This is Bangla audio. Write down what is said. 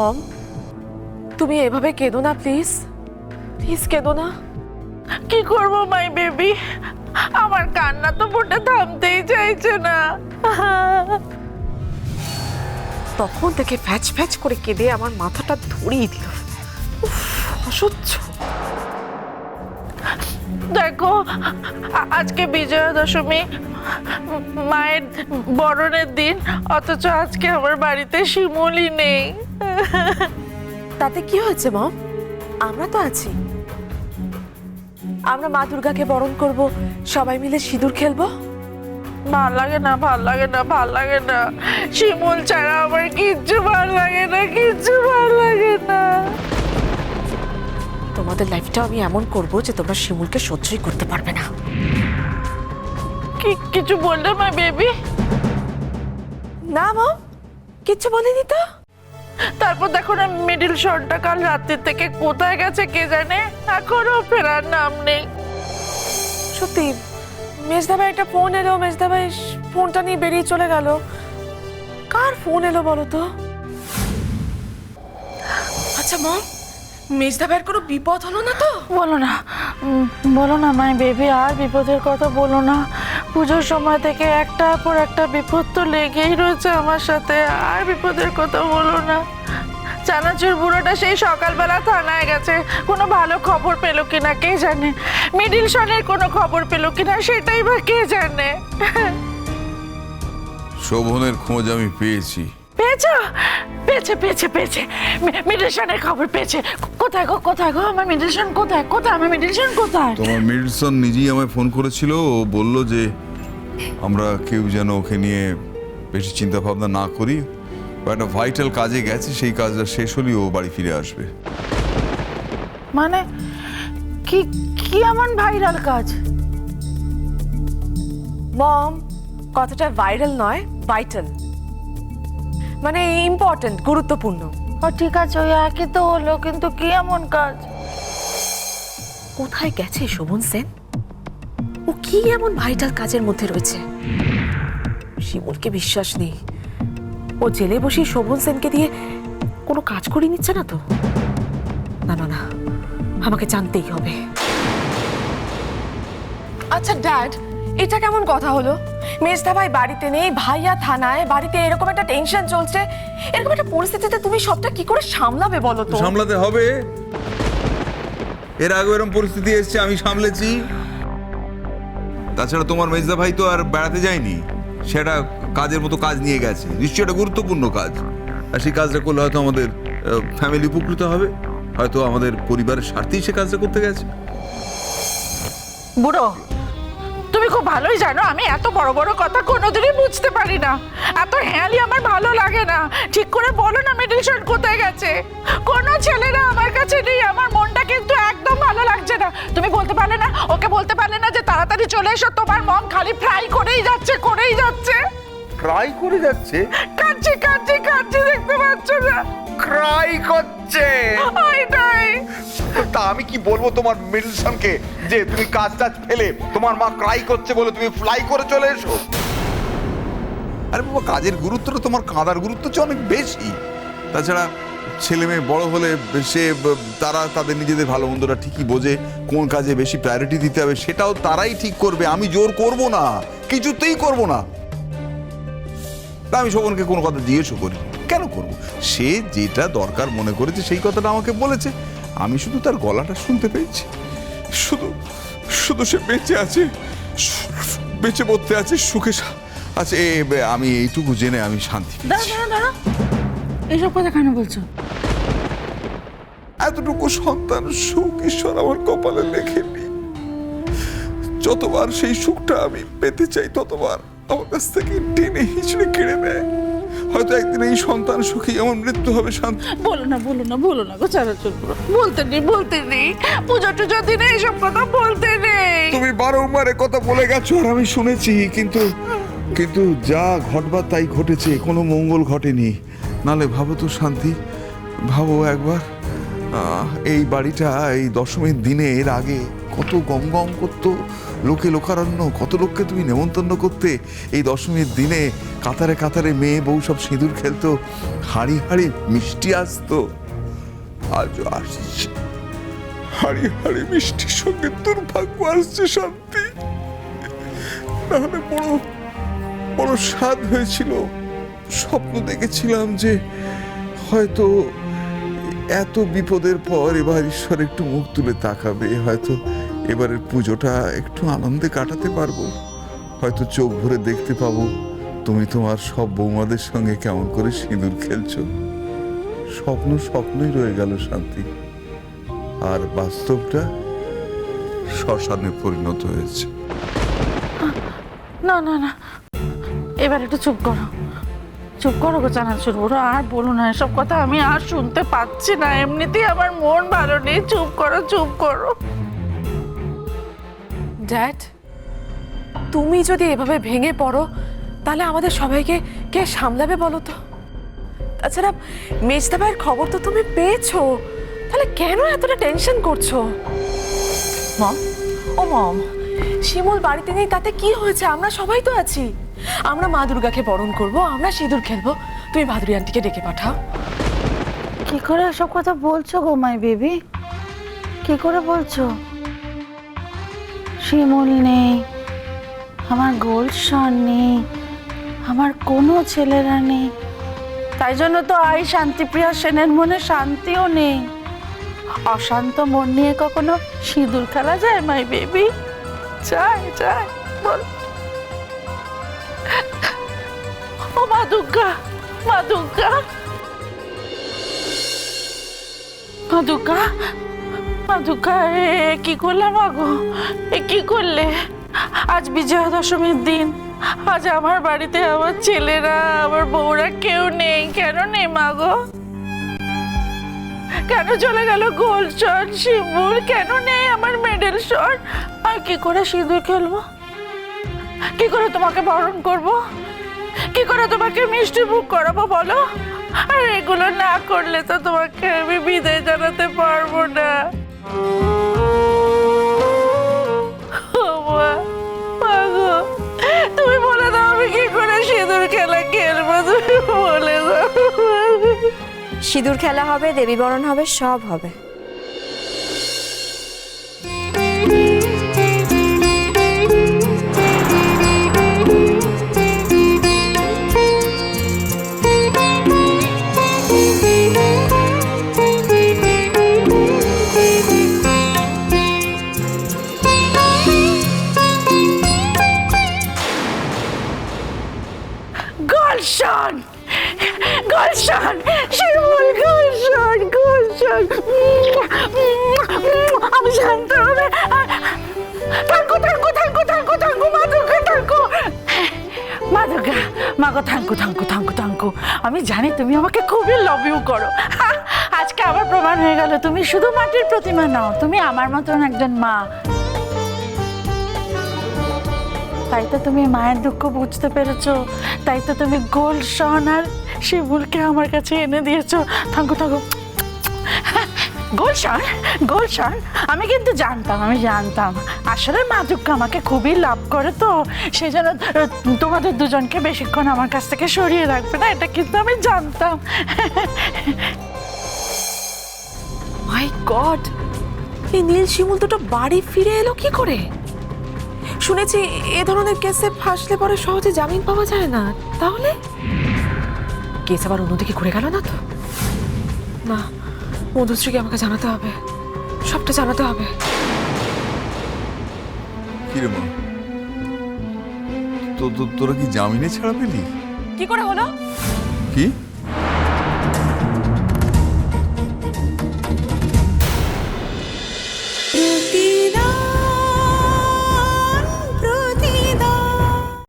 মম, তুমি এভাবে কেঁদো না প্লিজ, প্লিজ কেঁদো না। কি করব মাই বেবি, আমার কান্না তো মোটে থামতেই চাইছে না। তখন থেকে ফ্যাচ ফ্যাচ করে কেঁদে আমার মাথাটা ধরিয়ে দিল। উফ, অসহ্য। দেখো আজকে বিজয়া দশমী, মায়ের বরণের দিন, অথচ আজকে আমার বাড়িতে শিমুলই নেই। তাতে কি হয়েছে মম, আমরা তো আছি। আমরা মা দুর্গাকে বরণ করব, সবাই মিলে সিঁদুর খেলবো। ভাল লাগে না, ভাল লাগে না, ভাল লাগে না। শিমুল ছাড়া আমার কিচ্ছু ভাল লাগে না, কিচ্ছু ভাল লাগে না। তোমাদের লাইফটা আমি এমন করব যে তোমরা শিমুলকে সহ্যই করতে পারবে না। কিছু বললে মাই বেবি? না মম, কিচ্ছু বলিনি তো। তারপর দেখো না, মিডিল শটটা কাল রাত্রি থেকে কোথায় গেছে কে জানে, এখনো ফেরার নাম নেই। সত্যি, মেজদাভাই একটা ফোন এলো, মেজদাভাই ফোনটা নিয়ে বেরিয়ে চলে গেল। কার ফোন এলো বলো তো? আচ্ছা মম, মেজদাভাইয়ের কোনো বিপদ হলো না তো? বলো না, বলো না মাই বেবি, আর বিপদের কথা বলো না। পুজোর সময় থেকে একটার পর একটা বিপদ তো লেগেই রয়েছে আমার সাথে, আর বিপদের কথা বলো না। চানাচুর বুড়োটা সেই সকালবেলা থানায় গেছে, কোনো ভালো খবর পেলো কিনা কে জানে। মিডিল শনের কোনো খবর পেলো কিনা সেটাই বা কে জানে। শোভনের খোঁজ আমি পেয়েছি। পেয়েছো? পেয়েছে পেয়েছে পেয়েছে, মিডিল শনের খবর পেয়েছে। কোথায় গো, কোথায় গো আমার মিডিল শন, কোথায় কোথায় আমার মিডিল শন কোথায়? তোমার মিডলসন নিজেই আমায় ফোন করেছিল, ও বলল যে আমরা কেউ যেন ওকে নিয়ে বেশি চিন্তা ভাবনা না করি, ও একটা ভাইটাল কাজে গেছে, সেই কাজটা শেষ হলেই ও বাড়ি ফিরে আসবে। মানে কি কি এমন ভাইরাল কাজ? মম, কথাটা ভাইরাল নয়, ভাইটাল, মানে ইম্পর্টেন্ট, গুরুত্বপূর্ণ। ও ঠিক আছে, ওই একই তো হলো, কিন্তু কি এমন কাজ? কোথায় গেছে শোভন সেন? ও কি এমন ভাইটাল কাজের মধ্যে রয়েছে? শিমুলকে বিশ্বাস নেই, ও জেলে বসে শোভন সেনকে দিয়ে কোনো কাজ করিয়ে নিচ্ছে না তো? না না না, আমাকে জানতেই হবে। আচ্ছা ড্যাড, এটা কেমন কথা হলো? মেজদা ভাই বাড়িতে নেই, ভাইয়া থানায়, বাড়িতে এরকম একটা টেনশন চলছে, এরকম একটা পরিস্থিতিতে তুমি সবটা কি করে সামলাবে বলো তো? সামলাতে হবে, এর আগে এরকম পরিস্থিতি এসেছে, আমি সামলেছি। তাছাড়া তোমার মেজদা ভাই তো আর বেড়াতে যায়নি, সেটা কাজের মতো কাজ নিয়ে গেছে, নিশ্চয়ই একটা গুরুত্বপূর্ণ কাজ। আর সেই কাজটা করলে হয়তো আমাদের ফ্যামিলি উপকৃত হবে, হয়তো আমাদের পরিবারের স্বার্থেই সে কাজটা করতে গেছে। বুড়ো, তুমি খুব ভালোই জানো আমি এত বড় বড় কথা কোনোদিনই বুঝতে পারি না। এত হেয়ালি আমার ভালো লাগে না। ঠিক করে বলো না মিডিল শট কোথায় গেছে? কোনো ছেলেরা আমার কাছে নেই, আমার মনটা কিন্তু একদম ভালো লাগছে না। তুমি বলতে পারলে না, ওকে বলতে পারলে না যে তাড়াতাড়ি চলে এসো, তোমার মম খালি ফ্রাই করেই যাচ্ছে, করেই যাচ্ছে। ক্রাই করে যাচ্ছে? কাঁদছি কাঁদছি কাঁদছি, দেখতে পাচ্ছ না? ক্রাই করছে। ওইটাই। তা আমি কি বলবো তোমার মিডলসনকে যে তুমি কাজ টাজ ফেলে তোমার মা ক্রাই করছে বলে তুমি ফ্লাই করে চলে এসো? আরে বাবা, কাজের গুরুত্বটা তোমার কাঁদার গুরুত্ব চেয়ে অনেক বেশি। তাছাড়া ছেলে মেয়ে বড় হলে তারা তাদের নিজেদের ভালো মন্দটা ঠিকই বোঝে, কোন কাজে বেশি প্রায়োরিটি দিতে হবে সেটাও তারাই ঠিক করবে। আমি জোর করব না, কিছুতেই করব না। তা আমি শোভনকে কোনো কথা জিজ্ঞেসও করি, কেন করব? সে যেটা দরকার মনে করেছে সেই কথাটা আমাকে বলেছে, আমি শুধু তার গলাটা শুনতে পেয়েছি। শুধু শুধু সে বেঁচে আছে, বেঁচে বলতে আছে, সুখে আছে, আমি এইটুকু জেনে আমি শান্তি পেয়েছি। দাঁড়া দাঁড়া, এইসব কথা কেন বলছো? এতটুকু সন্তান সুখ ঈশ্বর আমার কপালে লেখেনি। যতবার সেই সুখটা আমি পেতে চাই ততবার আমার কাছ থেকে টেনে হিচড়ে কেড়ে নেয়। হয়তো একদিন এই সন্তান সুখী আমার মৃত্যু হবে। শান্তি বলো না বলো না বলো না গো, চানাচুর বুড়ো, বলতে নেই বলতে নেই, পুজো টুজোর দিনে এইসব কথা বলতে নেই। তুমি বারংবার কথা বলে গেছো আর আমি শুনেছি, কিন্তু কিন্তু যা ঘটবার তাই ঘটেছে, কোনো মঙ্গল ঘটেনি। নালে ভাবো তো শান্তি, ভাবো একবার, এই বাড়িটা এই দশমীর দিনের আগে কত গম গম করতো, লোকে লোকারণ্য, কত লোককে তুমি নেমন্তন্ন করতে। এই দশমীর দিনে কাতারে কাতারে মেয়ে বউ সব সিঁদুর খেলতো, হাড়ি হাড়ি মিষ্টি আসতো। আজও আসছে হাড়ি হাড়ি মিষ্টির সঙ্গে দুর্ভাগ্য আসছে শান্তি। নাহলে বড় বড় স্বাদ হয়েছিল, স্বপ্ন দেখেছিলাম যে হয়তো এত বিপদের পর এবার ঈশ্বর একটু মুখ তুলে তাকাবে, হয়তো এবারের পুজোটা একটু আনন্দে কাটাতে পারবো, হয়তো চোখ ভরে দেখতে পাবো তুমি তোমার সব বৌমাদের সঙ্গে কেমন করে সিঁদুর খেলছো। স্বপ্ন স্বপ্নই রয়ে গেল শান্তি, আর বাস্তবটা শ্মশানে পরিণত হয়েছে। না না না, এবার একটু চুপ করো, চুপ করো গো চানাচুর বুড়ো, আর বলো না এসব কথা, আমি আর শুনতে পাচ্ছি না। এমনিতেই আমার মন ভালো নেই, চুপ করো চুপ করো। ড্যাড, তুমি যদি এভাবে ভেঙে পড়ো তাহলে আমাদের সবাইকে কে সামলাবে বলো তো? তাছাড়া মেজদা ভাইয়ের খবর তো তুমি পেয়েছো, তাহলে কেন এতটা টেনশন করছো? মম, ও মম, শিমুল বাড়িতে নেই তাতে কি হয়েছে? আমরা সবাই তো আছি। আমরা মা দুর্গাকে বরণ করব, আমরা সিঁদুর খেলবো। তুমি ভাদুরী আন্টিকে ডেকে পাঠাও। কি করে এসব কথা বলছো গো মাই বেবি? কি করে বলছো? শিমুল নেই, আমার গোলশন নেই, আমার কোনো ছেলেরা নেই, তাই জন্য তো আই শান্তিপ্রিয়া সেনের মনে শান্তিও নেই। অশান্ত মন নিয়ে কখনো সিঁদুর খেলা যায় মাই বেবি? যায় যায় বল। ও মা দুর্গা, মা দুর্গা, মা দুর্গা, মা দুর্গা, কি করলে মা গো? কি করলে? আজ বিজয়া দশমীর দিন, আজ আমার বাড়িতে আমার ছেলেরা, আমার বউরা কেউ নেই। কেন নেই মা গো? কেন চলে গেল গোলশন, শিমুল? কেন নেই আমার মেডেল শট? আর কি করে সিঁদুর খেলবো? কি করে তোমাকে বরণ করব? কি করে তোমাকে মিষ্টি মুখ করাবো বলো? আর এগুলো না করলে তো তোমাকে আমি বিদায় জানাতে পারবো না। তুমি বলে দাও আমি কি করে সিঁদুর খেলা খেলবো? তুমি বলে দাও। সিঁদুর খেলা হবে, দেবী বরণ হবে, সব হবে। গোলশন, গোলশন, শিমুল, গোলশন, গোলশন। আমি জানতে হবে। Thank you thank you thank you thank you thank you, মা দুর্গা থাঙ্কু, মা দুর্গা, মা গো থাঙ্কু থাঙ্কু থাঙ্কু থাঙ্কু। আমি জানি তুমি আমাকে খুবই লাভ ইউ করো। আজকে আবার প্রমাণ হয়ে গেল তুমি শুধু মাটির প্রতিমা নাও, তুমি আমার মতন একজন মা। তাই তো তুমি মায়ের দুঃখ বুঝতে পেরেছো, তাই তো তুমি গোলশন আর শিমুলকে আমার কাছে এনে দিয়েছো। Thank you thank you. গোলশন, গোলশন, আমি কিন্তু জানতাম, আমি জানতাম আসলে মা দুর্গা আমাকে খুবই লাভ করে, তো সেই জন্য তোমাদের দুজনকে বেশিক্ষণ আমার কাছ থেকে সরিয়ে রাখবে না, এটা কিন্তু আমি জানতাম। মাই গড, এই নীল শিমুল দুটো বাড়ি ফিরে এলো কি করে? শুনেছি এ ধরনের কেসে ফাঁসলে পরে সহজে জামিন পাওয়া যায় না। তাহলে কেস আবার অন্যদিকে ঘুরে গেল না তো? না, মধুশ্রীকে আমাকে জানাতে হবে, সবটা জানাতে হবে। কিরে মা, তোরা কি জামিনে ছাড়া পেলি? কি করে হলো? কি